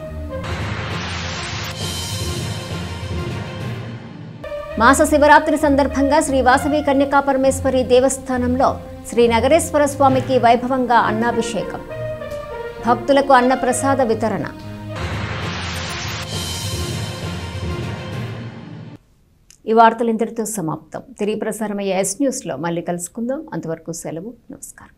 మాస శివరాత్రి సందర్భంగా శ్రీ వాసవి కన్యకాపరమేశ్వరి దేవస్థానంలో శ్రీ నగరేశ్వర స్వామికి వైభవంగా అన్నాభిషేకం. భక్తులకు అన్నప్రసాద వితరణ. ఈ వార్తలు ఇంతటితో సమాప్తం. తిరిగి ప్రసారమయ్యే ఎస్ న్యూస్లో మళ్ళీ కలుసుకుందాం. అంతవరకు సెలవు. నమస్కారం.